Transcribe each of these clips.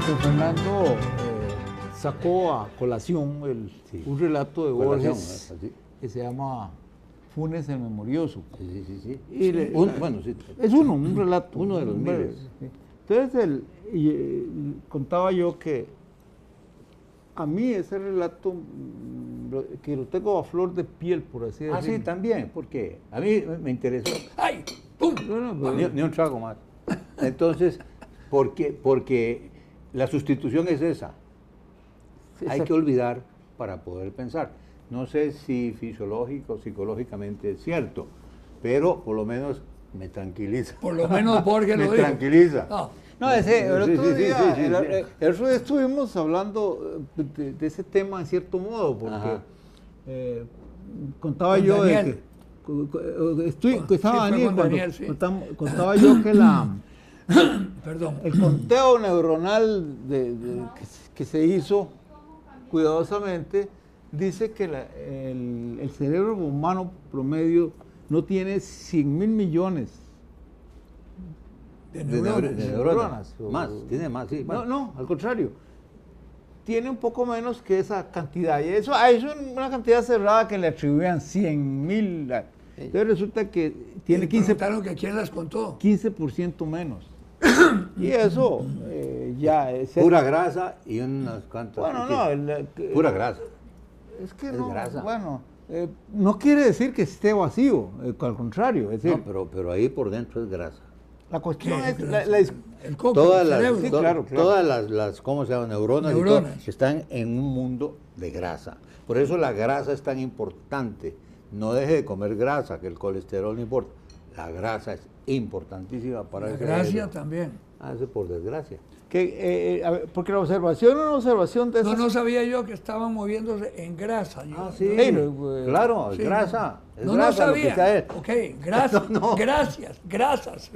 don Fernando sacó a colación un relato de Borges que se llama Funes el Memorioso. Sí. Y es un relato. Uno de los miles. Entonces, contaba yo que a mí ese relato, que lo tengo a flor de piel, por así decirlo. Ah, sí, también, porque a mí me interesó. ¡Ay! ¡Pum! Ni un trago más. Entonces, porque la sustitución es esa. Hay que olvidar para poder pensar. No sé si fisiológico o psicológicamente es cierto, pero por lo menos me tranquiliza. Por lo menos Borges lo dijo. Me tranquiliza. No, el otro día estuvimos hablando de ese tema en cierto modo, porque contaba yo Daniel. contaba yo que Perdón. el conteo neuronal que se hizo cuidadosamente dice que el cerebro humano promedio no tiene 100.000 millones de neuronas. Tiene más, sí. Bueno. No, al contrario. Tiene un poco menos que esa cantidad. Y eso es una cantidad cerrada que le atribuían 100.000. Entonces resulta que tiene 15%. Que quién las contó. 15% menos. Y eso ya es... Pura grasa y unas cuantas... Bueno, pura grasa. Es que no, grasa. Bueno, no quiere decir que esté vacío, al contrario. Es decir, no, pero ahí por dentro es grasa. La cuestión es el coco, todas el las, cerebro. sí, claro. Todas las ¿cómo se llama? Neuronas. Y todo, están en un mundo de grasa. Por eso la grasa es tan importante. No deje de comer grasa, que el colesterol no importa. La grasa es importantísima para el cerebro. La gracia también. Eso por desgracia. Porque la observación es una observación de esas... No sabía yo que estaban moviéndose en grasa. Sí, claro, es grasa. Es no grasa sabía. Ok, grasa, grasas.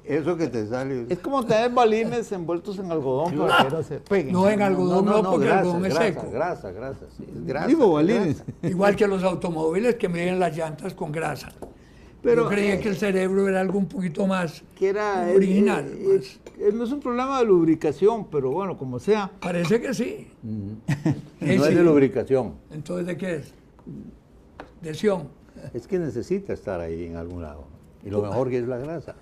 Eso que te sale... Es como tener balines envueltos en algodón para que no se peguen. No, en algodón no, porque grasa, el algodón es seco. Grasa, sí, es grasa. Digo balines. Igual que los automóviles que miden las llantas con grasa. Pero yo creía que el cerebro era algo un poquito más original. No es un problema de lubricación, pero bueno, como sea. Parece que sí. No es de lubricación. Entonces, ¿de qué es? De sion. Es que necesita estar ahí en algún lado. Y lo mejor que es la grasa.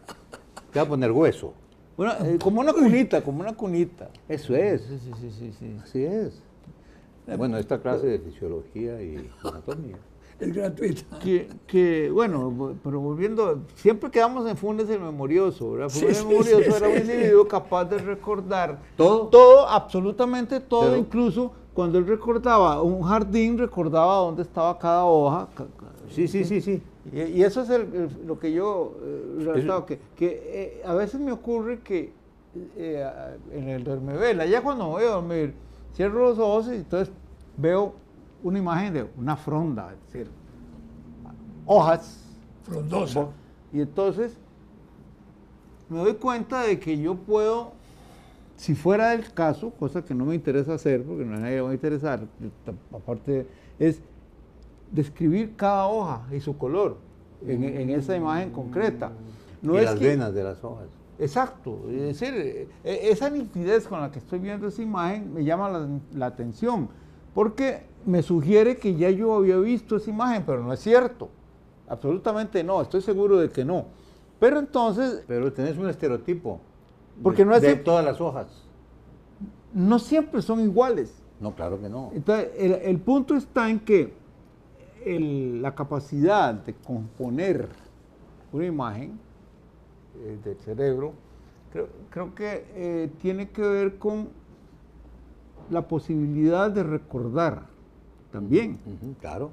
Te va a poner hueso. Bueno, como una cunita. Eso es. Sí. Así es. Bueno, esta clase de fisiología y anatomía. Es gratuita. Bueno, pero volviendo, siempre quedamos en Funes el Memorioso, ¿verdad? Funes el Memorioso era un individuo capaz de recordar todo, absolutamente todo, pero, incluso cuando él recordaba un jardín, recordaba dónde estaba cada hoja. Sí. Y eso es lo que yo relataba, que a veces me ocurre que en el dormivela, ya cuando me voy a dormir, cierro los ojos y entonces veo una imagen de una fronda, es decir, hojas. Frondosa. Y entonces me doy cuenta de que yo puedo, si fuera el caso, cosa que no me interesa hacer, porque no a nadie le va a interesar, aparte es describir cada hoja y su color en esa imagen concreta. No y las venas de las hojas. Exacto, es decir, esa nitidez con la que estoy viendo esa imagen me llama la atención, porque me sugiere que ya yo había visto esa imagen, pero no es cierto. Absolutamente no, estoy seguro de que no. Pero entonces... Pero tenés un estereotipo porque no es de todas las hojas. No siempre son iguales. No, claro que no. Entonces, el punto está en que la capacidad de componer una imagen del cerebro, creo que tiene que ver con la posibilidad de recordar también. Claro.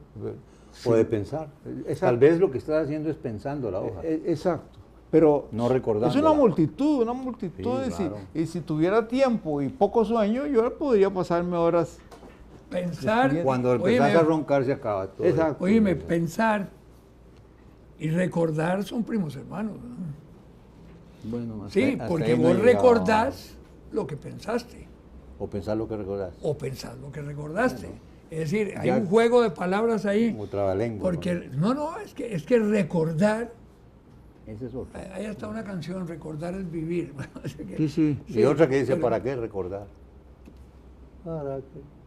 Sí. O de pensar. Exacto. Tal vez lo que estás haciendo es pensando la hoja. Exacto. Pero no recordando. Es una multitud. Sí, claro. y si tuviera tiempo y poco sueño, yo podría pasarme horas. Pensar. Cuando empezás a roncar se acaba todo. Exacto. Óyeme, pensar y recordar son primos hermanos, ¿no? Bueno, sí, porque vos recordás lo que pensaste. O pensar lo que recordás. O pensar lo que recordaste. Bueno, es decir, hay un juego de palabras ahí. Como trabalengua. Porque, no, es que recordar. Ese es otro. Ahí está una canción, recordar es vivir. Sí. Y otra que dice, ¿para qué recordar? para que...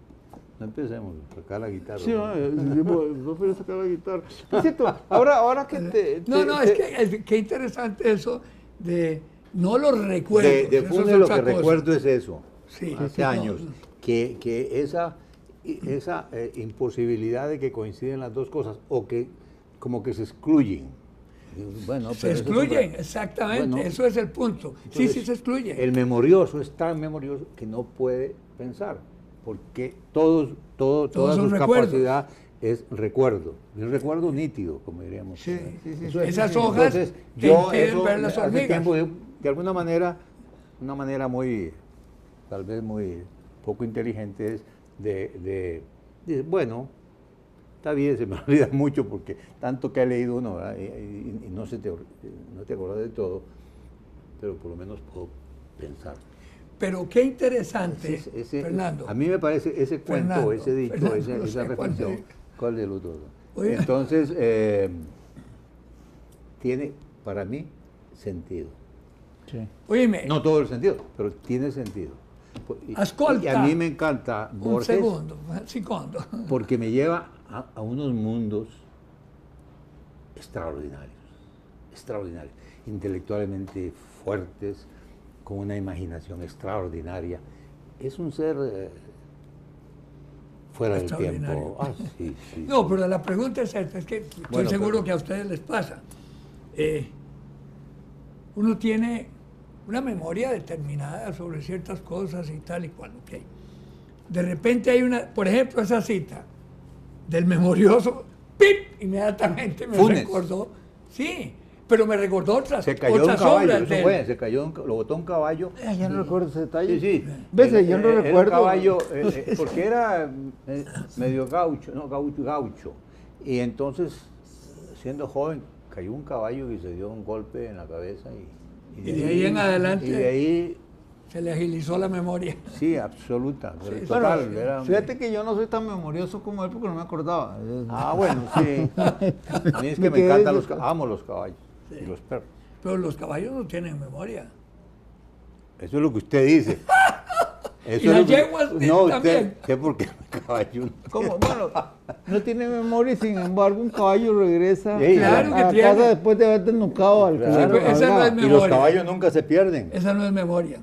No empecemos a sacar la guitarra. Sí, no puedo sacar la guitarra. Es cierto, ahora que es que qué interesante eso de no los recuerdos. De Funes lo que recuerdo es eso, sí, hace años, que esa imposibilidad de que coinciden las dos cosas, o que como que se excluyen. Bueno, se excluyen, exactamente, bueno, eso es el punto. Entonces, sí, se excluyen. El memorioso es tan memorioso que no puede pensar, porque toda su capacidad es recuerdo, y un recuerdo nítido, como diríamos. Sí. Esas hojas yo ver las hormigas. Tiempo, de alguna manera, una manera muy, tal vez muy poco inteligente, es de bueno, está bien, se me olvida mucho porque tanto que he leído uno, y no te acuerdas de todo, pero por lo menos puedo pensar. Pero qué interesante, Fernando. A mí me parece ese cuento, ese dicho, esa reflexión. ¿Cuál de los dos? Entonces, tiene para mí sentido. Sí. Oíme. No todo el sentido, pero tiene sentido. Ascolta. Y a mí me encanta Borges. Un segundo. Porque me lleva a unos mundos extraordinarios, intelectualmente fuertes, con una imaginación extraordinaria. Es un ser fuera del tiempo. Sí. No, pero la pregunta es esta, es que estoy seguro que a ustedes les pasa. Uno tiene una memoria determinada sobre ciertas cosas y tal y cual, ok. De repente hay por ejemplo, esa cita del memorioso, ¡pip! Inmediatamente me recordó, sí, pero me recordó otras se cayó un caballo, obras lo botó un caballo. Ya no recuerdo ese detalle. Sí. ¿Ves? Yo no recuerdo. Un caballo, porque era medio gaucho, y entonces, siendo joven, cayó un caballo y se dio un golpe en la cabeza y de ahí en adelante. Y de ahí se le agilizó la memoria. Sí, absoluta. Sí, total, bueno, fíjate que yo no soy tan memorioso como él porque no me acordaba. Bueno, sí. A mí es que me encantan amo los caballos y los perros. Pero los caballos no tienen memoria. Eso es lo que usted dice. Eso y las yeguas también. Usted porque el caballo... ¿Cómo? Bueno, no tiene memoria y sin embargo un caballo regresa claro a casa después de haber desnucado al claro, esa no es memoria. Y los caballos nunca se pierden. Esa no es memoria.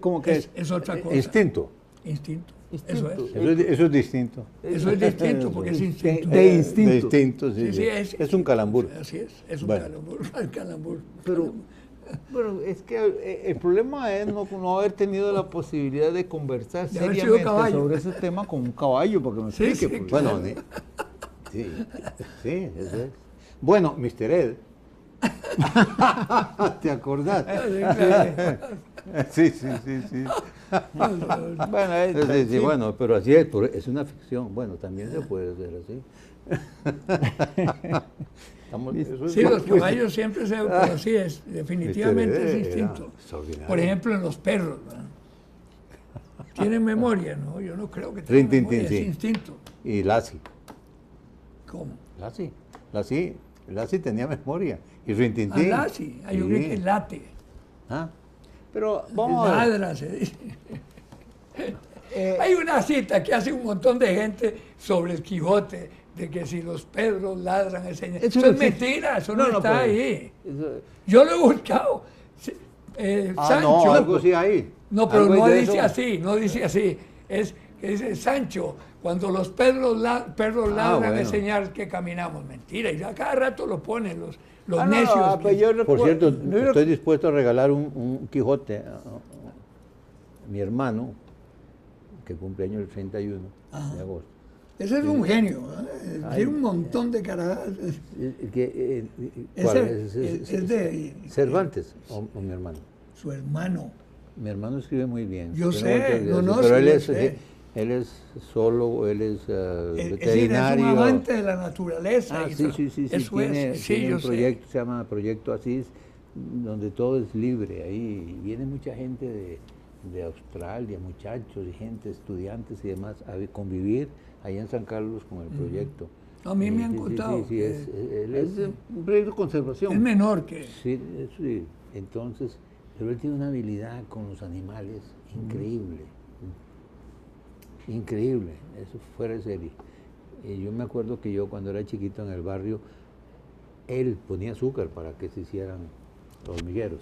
¿Cómo que es otra cosa. Instinto. Eso es. Eso es distinto. Eso es distinto porque es instinto. De instinto. De instinto, sí. Es un calambur. Así es un calambur. Pero es que el problema es no haber tenido la posibilidad de conversar seriamente sobre ese tema con un caballo, para que me explique. Sí, bueno, sí, eso es. Bueno, Mr. Ed. ¿Te acordás? Sí. Bueno, pero así es una ficción. Bueno, también se puede hacer así. Sí, los caballos siempre se... Pero así es, definitivamente es instinto. Por ejemplo, en los perros, ¿verdad? ¿Tienen memoria? No, yo no creo que tengan memoria, es instinto. Y Lassie. ¿Cómo? Lassie tenía memoria. Y Rintintín. Lassie, yo creo que late. Pero vamos a ver. Ladra, se dice. Hay una cita que hace un montón de gente sobre el Quijote, de que si los perros ladran, eso es mentira, eso no está ahí. Yo lo he buscado. Sancho. Algo sí ahí. No, pero no dice así, no dice así. Es que dice Sancho, cuando los perros ladran es señal que caminamos. Mentira, y a cada rato lo ponen los necios. Por cierto, estoy dispuesto a regalar un Quijote a mi hermano, que cumple año el 31 de agosto. Ese es un genio, tiene un montón de caras. ¿Es de Cervantes o mi hermano? Su hermano. Mi hermano escribe muy bien. Yo sé, pero él es zoólogo, él es veterinario. Es un amante de la naturaleza. Sí. Tiene un proyecto, se llama Proyecto Asís, donde todo es libre. Ahí viene mucha gente de Australia, muchachos y gente, estudiantes y demás, a convivir ahí en San Carlos con el proyecto. A mí me han contado. Es un proyecto de conservación. Es menor que... Sí. Entonces, pero él tiene una habilidad con los animales increíble. increíble, eso fuera de serie. Y yo me acuerdo que yo cuando era chiquito en el barrio, él ponía azúcar para que se hicieran los hormigueros.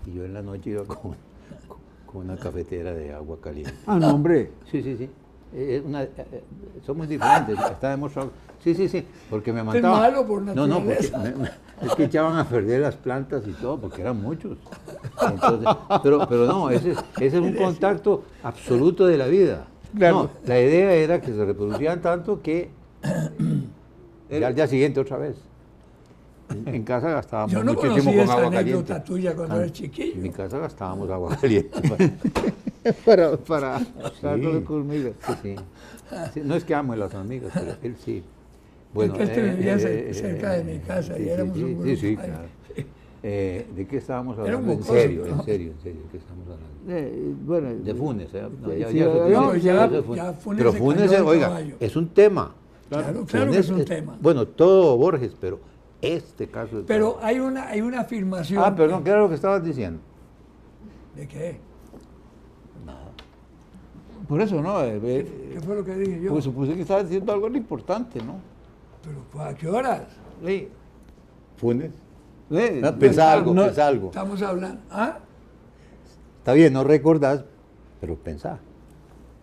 Y yo en la noche iba con una cafetera de agua caliente. Ah, no, hombre. Sí. Somos diferentes, está demostrado. Sí, porque me mataban. Es malo por naturaleza. Es que echaban a perder las plantas y todo, porque eran muchos. Entonces, pero no, ese es un contacto absoluto de la vida. Claro. No, la idea era que se reproducían tanto que ya al día siguiente otra vez. En casa gastábamos Yo no muchísimo conocí con esa agua anécdota caliente. tuya cuando eras chiquillo. En mi casa gastábamos agua caliente. para darle conmigo. Sí. Sí, no es que amo a las amigas, pero él sí. Bueno, es que este vivía cerca de mi casa y éramos un grupo. Sí, claro. ¿De qué estábamos Era un hablando? mocoso, ¿no? En serio, ¿de qué estamos hablando? Bueno, De Funes, ¿eh? No, sí, ya sí, supimos. no, ya Funes Pero se Funes, cayó del oiga, caballo. es un tema. Claro Funes que es un tema. Bueno, todo Borges, pero este caso es... Pero hay una afirmación. Ah, perdón, ¿qué era lo que estabas diciendo? ¿De qué? por eso, ¿no? ¿Qué fue lo que dije yo? Pues supuse que estaba diciendo algo importante, ¿no? Pero ¿a qué horas? Sí. Funes. No, Pensá algo, no, pensá algo. Estamos hablando. ¿Ah? Está bien, no recordás, pero pensá.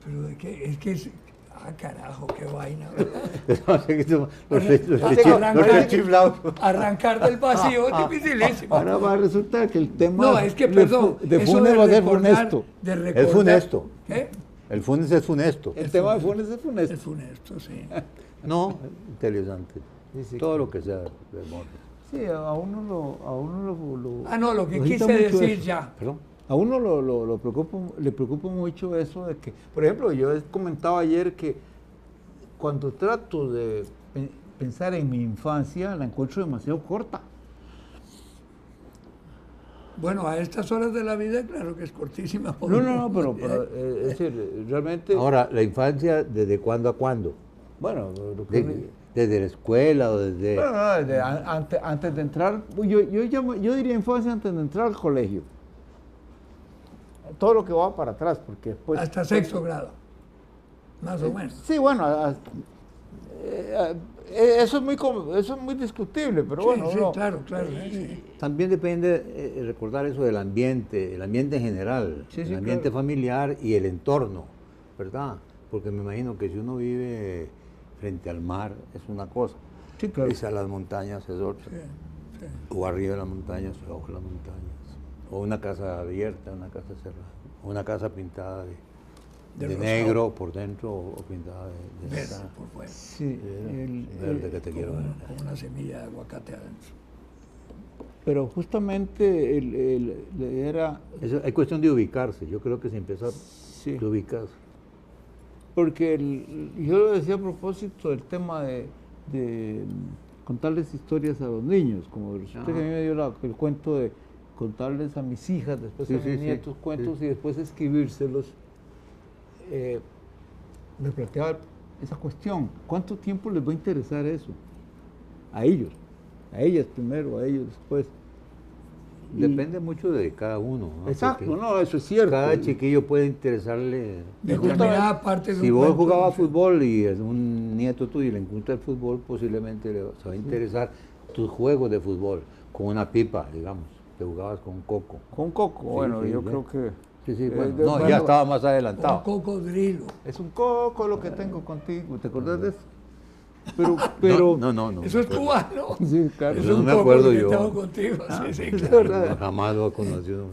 Pero de qué, es que es. Ah, carajo, qué vaina. Los chiflados. Arrancar del vacío es dificilísimo. Ahora va a resultar que el tema No, es que, perdón, de eso Funes de va a ser recordar- funesto. de Es recordar- funesto. ¿Qué? El Funes es funesto. El tema de Funes es Es funesto. funesto, sí. No, interesante. Sí, Todo lo que sea de Borges. Sí, a uno lo Ah, no, lo que lo quise agita mucho decir eso. ya. Perdón. A uno le preocupa mucho eso de que, por ejemplo, yo comentaba ayer que cuando trato de pensar en mi infancia, la encuentro demasiado corta. Bueno, a estas horas de la vida, claro que es cortísima. No, pero es decir, realmente, Ahora, la infancia, ¿desde cuándo a cuándo? bueno, lo que ¿Desde la escuela o desde...? bueno, no, antes de entrar, yo diría infancia antes de entrar al colegio. Todo lo que va para atrás, porque después... Hasta sexto grado, más o menos. Sí, bueno, eso es muy discutible, pero Sí, bueno, sí, no. claro. Sí. También depende recordar eso del ambiente, el ambiente en general, Sí, el ambiente claro. familiar y el entorno, ¿verdad? Porque me imagino que si uno vive frente al mar es una cosa, Sí, claro. irse a las montañas es otra, Sí. o arriba de las montañas o abajo de las montañas, o una casa abierta, una casa cerrada, o una casa pintada De de rosado. negro por dentro o pintada de Verde esa- por fuera, Sí, verde que te quiero ver. con una semilla de aguacate adentro. pero justamente era... Hay cuestión de ubicarse, yo creo que se empieza Sí. a ubicarse. Porque yo lo decía a propósito del tema de contarles historias a los niños, como resulta que a mí me dio el cuento de contarles a mis hijas, después Sí, a mis sí, sí, nietos cuentos sí. y después escribírselos. Me planteaba esa cuestión, ¿cuánto tiempo les va a interesar eso? A ellos, a ellas primero, a ellos después. Y- Depende mucho de cada uno. ¿no? Exacto, Porque no, eso es cierto. cada chiquillo puede interesarle. Determinada parte de Si un vos cuento, jugabas sí. fútbol y es un nieto tuyo y le encuentra el fútbol, posiblemente se va a interesar tus juegos de fútbol, con una pipa, digamos, que jugabas con un coco. Con Coco, Sí, bueno, sí, yo ya. creo que... Sí, bueno, de- no, bueno, ya estaba más Con adelantado. cocodrilo. Es un Coco lo que tengo contigo, ¿te acordás de eso? Pero No. Eso es cubano. Sí, claro. Eso no es un me coco acuerdo que yo. tengo contigo. Sí, sí, es claro. verdad. Jamás lo he conocido.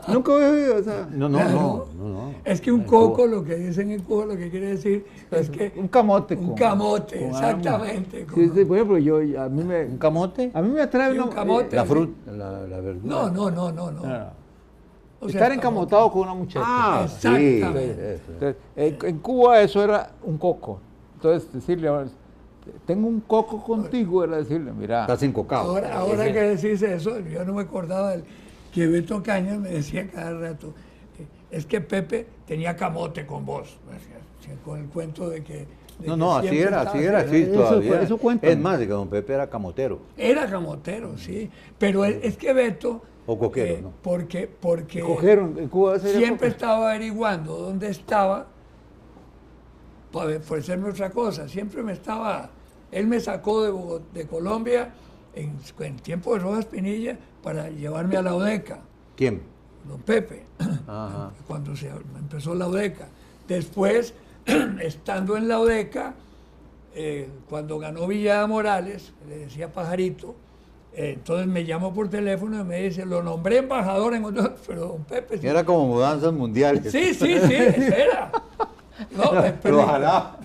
Nunca había oído, o sea, No. Es que un En coco, Cuba. lo que dicen en Cuba, lo que quiere decir es que un camote. un con- camote, con exactamente. alma. Sí, sí, por ejemplo, a mí ¿Un camote? me atrae Sí, un una- camote. La fruta, la verdura. No. O sea, estar encamotado con una muchacha. Ah, sí. Exactamente. eso. Entonces, en Cuba eso era un coco. Entonces, decirle, tengo un coco contigo, era decirle, mira, Estás encocado. Ahora que decís eso, yo no me acordaba que Beto Cañas me decía cada rato, es que Pepe tenía camote con vos, me decía, con el cuento de que... No, así siempre era, estaba así Eso- todavía. eso cuentan. Es más, de que don Pepe era camotero. Era camotero, sí, pero es que Beto... O coquero, ¿no? Porque cogieron, en Cuba sería siempre coco. estaba averiguando dónde estaba para ofrecerme otra cosa. Siempre él me sacó de Colombia en tiempo de Rojas Pinilla para llevarme a la UDECA. ¿Quién? Don Pepe, Ajá. cuando se empezó la UDECA. Después, estando en la UDECA, cuando ganó Villada Morales, le decía Pajarito, entonces me llamó por teléfono y me dice, lo nombré embajador en Honduras, pero don Pepe... Sí. Era como mudanzas mundiales. Sí, era. No, pero ojalá.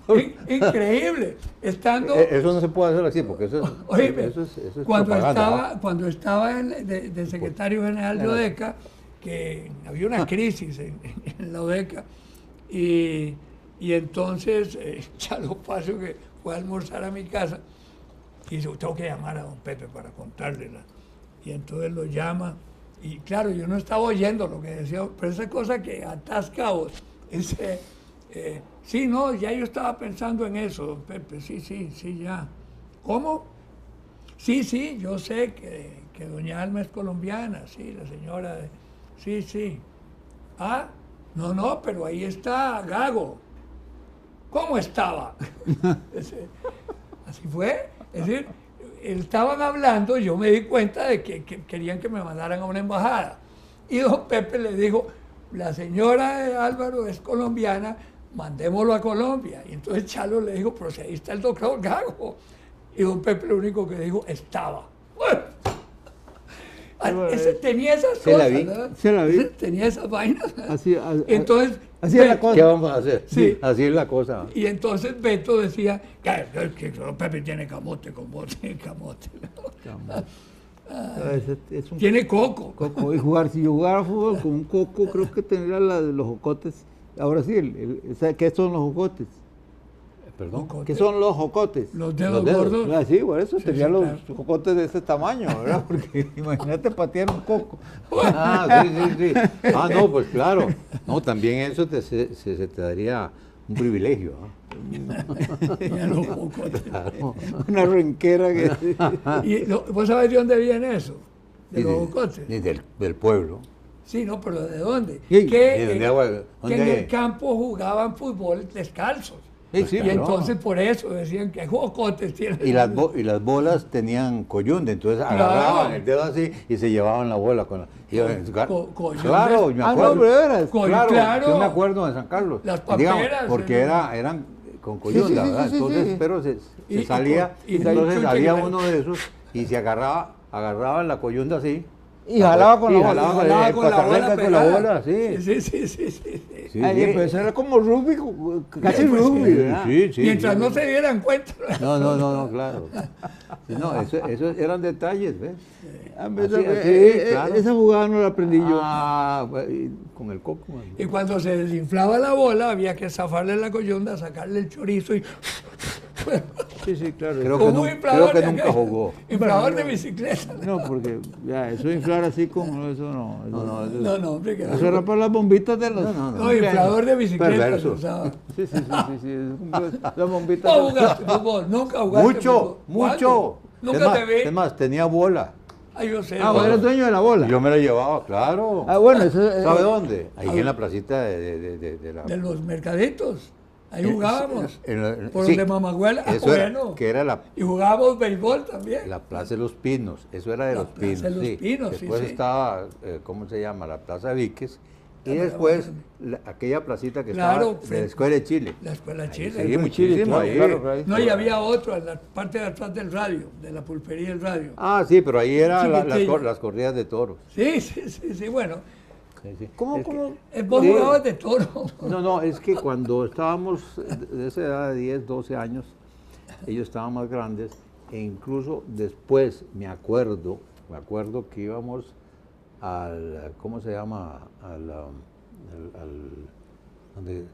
Increíble. Estando... Eso no se puede hacer así, porque eso es cuando estaba de secretario general de ODECA, que había una crisis en la ODECA, y entonces Chalo Paso, que fue a almorzar a mi casa, y dice, tengo que llamar a don Pepe para contarle. Y entonces lo llama, y claro, yo no estaba oyendo lo que decía, pero esa cosa que atasca vos, sí, no, ya yo estaba pensando en eso, don Pepe, sí, ya. ¿Cómo? Sí, yo sé que doña Alma es colombiana, sí, la señora, sí. Ah, no, pero ahí está Gago. ¿Cómo estaba? Así fue. Es decir, estaban hablando, yo me di cuenta de que querían que me mandaran a una embajada. Y don Pepe le dijo, la señora de Álvaro es colombiana, mandémoslo a Colombia. Y entonces Chalo le dijo, pero si ahí está el doctor Gago. Y don Pepe lo único que dijo, estaba. Tenía esas cosas, ¿verdad? Se la vi. Tenía esas vainas. Entonces, así es la cosa. ¿Qué vamos a hacer? Sí. Así es la cosa. Y entonces Beto decía, que Pepe tiene camote con vos, tiene camote. Tiene coco. Si yo jugara fútbol con un coco, creo que tendría los jocotes. Ahora sí, ¿qué son los jocotes? ¿Perdón? ¿Qué son los jocotes? Los dedos gordos. Ah, sí, por eso Sí, tenía los claro. jocotes de ese tamaño, ¿verdad? Porque imagínate patear un coco. Ah, sí. Ah, no, pues claro. No, también eso se te daría un privilegio. Tenía los jocotes. Claro. Una renquera que... ¿Vos sabés de dónde viene eso? De los jocotes. Del pueblo. Sí, no, pero ¿de dónde? Sí, Que ¿dónde en el campo jugaban fútbol descalzos. Sí, Y claro. entonces por eso decían que jocotes tienen. Y las bolas tenían coyunde, entonces agarraban el dedo así y se llevaban la bola con la... Coyunde. Claro, me Ah, acuerdo. no, pero era. Claro. Yo me acuerdo de San Carlos. Las paperas. Porque eran con coyunda, Sí, ¿verdad? sí, Entonces, sí. pero se Y salía, entonces chucha, había que- uno de esos y se agarraba en la coyunda así. Y jalaba con la bola. jalaba Jalaba con la bola con la pegada. bola, sí. Sí. Ay, pues era como rugby, casi Pues, rugby, ¿verdad? Sí. Mientras no se dieran cuenta. No, claro. Sí, no, eso eran detalles, ¿ves? Claro. Esa jugada no la aprendí yo. Ah, y con el coco. Man. Y cuando se desinflaba la bola, había que zafarle la coyunda, sacarle el chorizo y. Sí, claro. Creo Como un creo inflador que de nunca aquel- jugó. Inflador de bicicleta. No, porque ya, eso inflar así como eso no. No, hombre, que Eso era para las bombitas de los. No, inflador de bicicleta. Perverso. se usaba. Sí. Las bombitas. No jugaste fútbol, nunca jugaste Mucho. fútbol. ¿Cuándo? Nunca te vi. Es más, tenía bola. Ay, yo sé. Ah, vos eres dueño de la bola. Yo me la llevaba, claro. Ah, bueno, eso. ¿Sabe dónde? Ahí en la placita de la... De los mercaditos. Ahí jugábamos. Por sí, donde Mamagüela. Eso era, Bueno. que era la Y jugábamos béisbol también. Plaza de los Pinos, eso era de La los Pinos. Plaza de los Pinos, sí, Después sí. estaba, ¿cómo se llama? La Plaza Víquez. Y Ah, después aquella placita que Claro, estaba de la Escuela de Chile. La escuela Ahí Chile. sí, muchísimo ahí. No, y había otro en la parte de atrás del radio, de la pulpería del radio. Ah, sí, pero ahí eran Chiquitillo. las corridas de toros. Sí, bueno. Sí. ¿Cómo? Vos Sí. jugabas de toro. No, es que cuando estábamos de esa edad de 10, 12 años, ellos estaban más grandes, e incluso después me acuerdo que íbamos al, ¿cómo se llama? Donde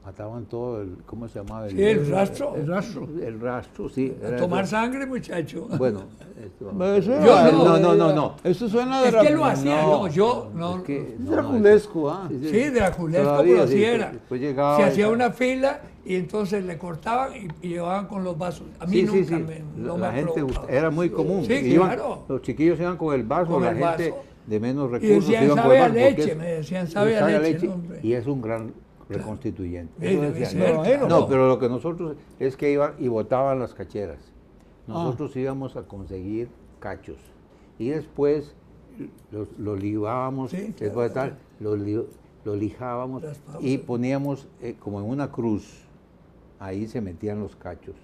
mataban todo, ¿cómo se llamaba? Sí, el rastro. El rastro, sí. A era tomar eso. sangre, muchacho. Bueno, Eso Yo era- no. Eso suena de Es que lo hacía, yo no. Es que, Draculesco, ¿ah? Sí, draculesco, Todavía, pero sí, sí era. después llegaba Se hacía esa- una fila y entonces le cortaban y llevaban con los vasos. A mí Sí, nunca sí. no me La ha gente provocado. era muy común. Sí, Iban- claro. Los chiquillos iban con el vaso, Con la el gente vaso. de menos Y recursos decían, iban con sabe el a vaso, porque leche, me decían, sabe a leche, no, hombre. Y es un gran reconstituyente. Sí, Eso debe decían. ser, claro. No, pero lo que nosotros es que iban y botaban las cacheras. Ah. Nosotros íbamos a conseguir cachos y después los lijábamos, Sí, después de claro. tal, los lijábamos Las pausas. y poníamos como en una cruz, ahí se metían los cachos.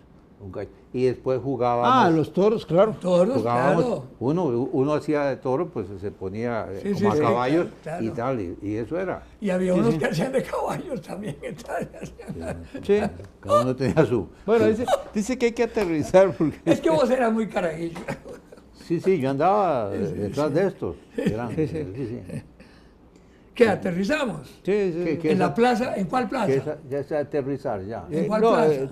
Y después jugábamos. Ah, los toros, claro. Toros, Jugábamos, claro. uno hacía de toro, pues se ponía Sí, como sí, a sí, caballos claro. y tal, y eso era. Y había unos que hacían de caballos también. Sí. Cada uno tenía su. Bueno, dice que hay que aterrizar porque... Es que vos eras muy carajillo. Sí, yo andaba detrás de estos. Sí. ¿Qué, aterrizamos? Sí, sí. ¿Qué ¿En la esa- plaza? ¿En cuál plaza? Ya es aterrizar, ya. ¿En cuál no, plaza?